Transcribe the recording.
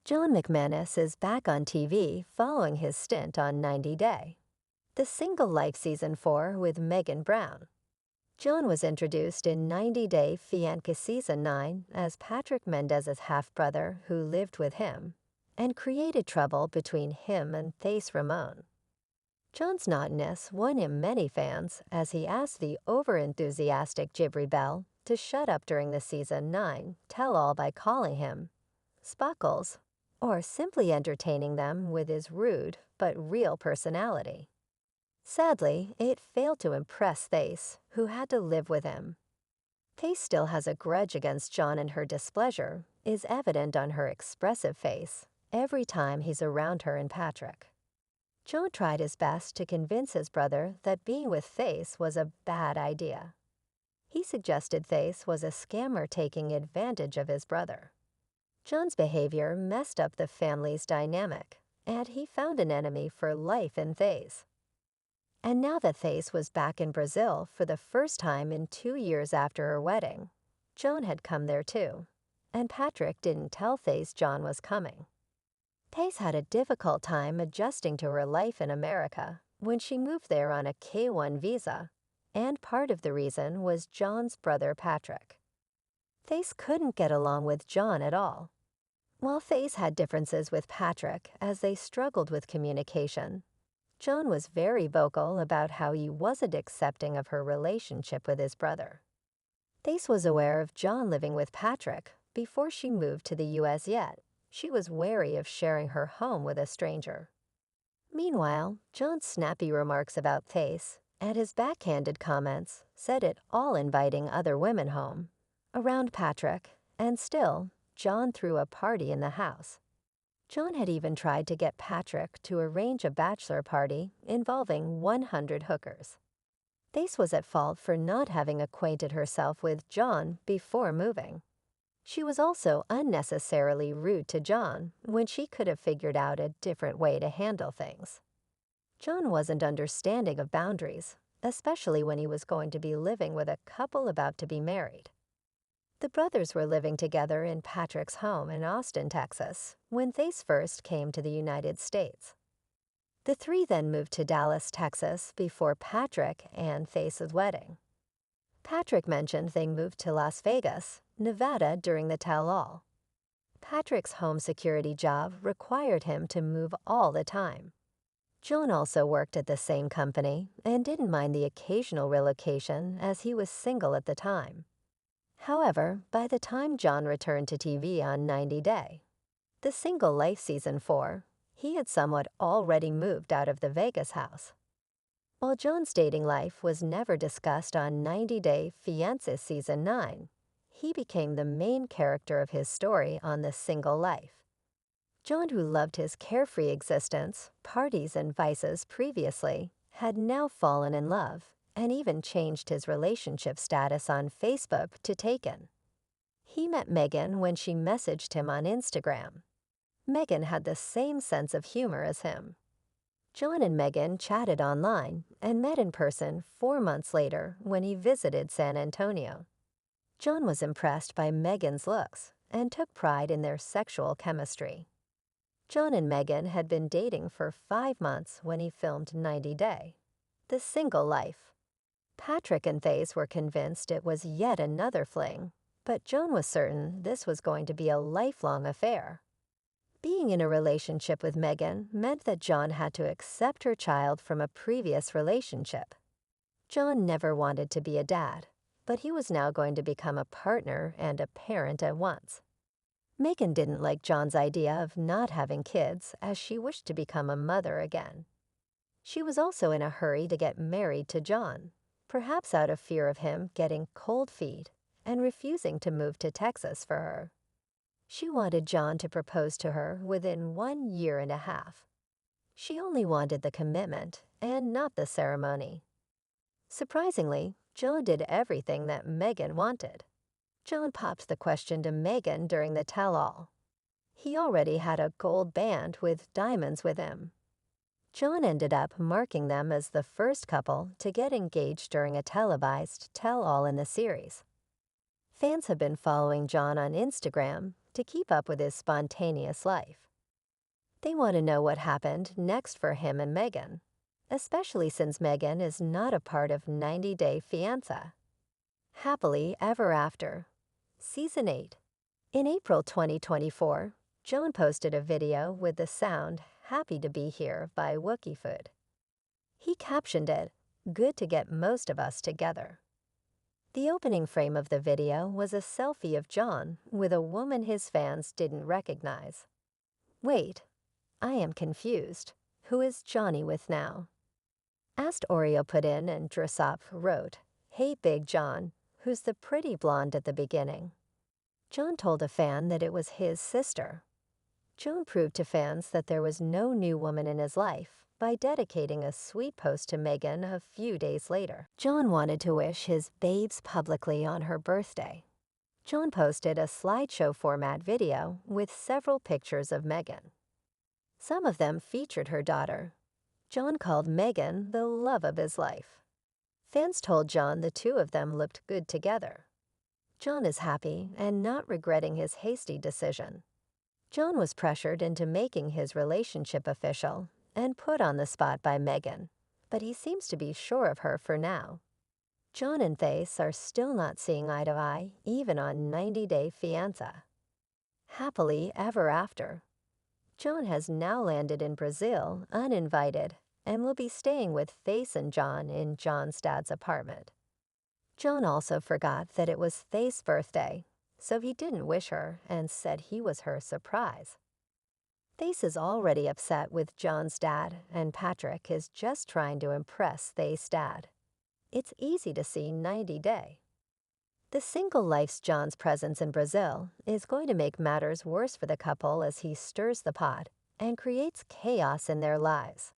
John McManus is back on TV following his stint on 90 Day. The Single Life Season 4 with Megan Brown. John was introduced in 90 Day Fiancé Season 9 as Patrick Mendez's half-brother who lived with him and created trouble between him and Thace Ramon. John's naughtiness won him many fans as he asked the over-enthusiastic Jibri Bell to shut up during the Season 9 tell-all by calling him Spockles, or simply entertaining them with his rude but real personality. Sadly, it failed to impress Thace, who had to live with him. Thace still has a grudge against John, and her displeasure is evident on her expressive face every time he's around her and Patrick. John tried his best to convince his brother that being with Thace was a bad idea. He suggested Thace was a scammer taking advantage of his brother. John's behavior messed up the family's dynamic, and he found an enemy for life in Thace. And now that Thace was back in Brazil for the first time in 2 years after her wedding, John had come there too, and Patrick didn't tell Thace John was coming. Thace had a difficult time adjusting to her life in America when she moved there on a K-1 visa, and part of the reason was John's brother Patrick. Thace couldn't get along with John at all. While Thace had differences with Patrick as they struggled with communication, John was very vocal about how he wasn't accepting of her relationship with his brother. Thace was aware of John living with Patrick before she moved to the U.S. yet. She was wary of sharing her home with a stranger. Meanwhile, John's snappy remarks about Thace and his backhanded comments set it all inviting other women home, around Patrick, and still, John threw a party in the house. John had even tried to get Patrick to arrange a bachelor party involving 100 hookers. Thace was at fault for not having acquainted herself with John before moving. She was also unnecessarily rude to John when she could have figured out a different way to handle things. John wasn't understanding of boundaries, especially when he was going to be living with a couple about to be married. The brothers were living together in Patrick's home in Austin, Texas, when Thace first came to the United States. The three then moved to Dallas, Texas, before Patrick and Thace's wedding. Patrick mentioned they moved to Las Vegas, Nevada during the tell-all. Patrick's home security job required him to move all the time. John also worked at the same company and didn't mind the occasional relocation as he was single at the time. However, by the time John returned to TV on 90 Day, The Single Life Season 4, he had somewhat already moved out of the Vegas house. While John's dating life was never discussed on 90 Day Fiancé Season 9, he became the main character of his story on The Single Life. John, who loved his carefree existence, parties, and vices previously, had now fallen in love and even changed his relationship status on Facebook to taken. He met Megan when she messaged him on Instagram. Megan had the same sense of humor as him. John and Megan chatted online and met in person 4 months later when he visited San Antonio. John was impressed by Megan's looks and took pride in their sexual chemistry. John and Megan had been dating for 5 months when he filmed 90 Day, The Single Life. Patrick and Thace were convinced it was yet another fling, but John was certain this was going to be a lifelong affair. Being in a relationship with Megan meant that John had to accept her child from a previous relationship. John never wanted to be a dad, but he was now going to become a partner and a parent at once. Megan didn't like John's idea of not having kids, as she wished to become a mother again. She was also in a hurry to get married to John, perhaps out of fear of him getting cold feet and refusing to move to Texas for her. She wanted John to propose to her within 1.5 years. She only wanted the commitment and not the ceremony. Surprisingly, John did everything that Megan wanted. John popped the question to Megan during the tell-all. He already had a gold band with diamonds with him. John ended up marking them as the first couple to get engaged during a televised tell-all in the series. Fans have been following John on Instagram to keep up with his spontaneous life. They want to know what happened next for him and Megan, especially since Megan is not a part of 90 Day Fiancé. Happily Ever After, Season 8. In April 2024, Joan posted a video with the sound "Happy to Be Here" by Wookie Food. He captioned it, "Good to get most of us together." The opening frame of the video was a selfie of John with a woman his fans didn't recognize. Wait, I am confused. Who is Johnny with now? Asked Oreo put in and Dressop wrote, "Hey Big John, who's the pretty blonde at the beginning?" John told a fan that it was his sister. John proved to fans that there was no new woman in his life by dedicating a sweet post to Megan a few days later. John wanted to wish his babes publicly on her birthday. John posted a slideshow format video with several pictures of Megan. Some of them featured her daughter. John called Megan the love of his life. Fans told John the two of them looked good together. John is happy and not regretting his hasty decision. John was pressured into making his relationship official and put on the spot by Megan, but he seems to be sure of her for now. John and Thace are still not seeing eye to eye, even on 90 Day Fiancé. Happily Ever After. John has now landed in Brazil uninvited and will be staying with Thace and John in John's dad's apartment. John also forgot that it was Thace's birthday, so he didn't wish her and said he was her surprise. Thace is already upset with John's dad, and Patrick is just trying to impress Thace's dad. It's easy to see 90 Day. The single life's John's presence in Brazil is going to make matters worse for the couple as he stirs the pot and creates chaos in their lives.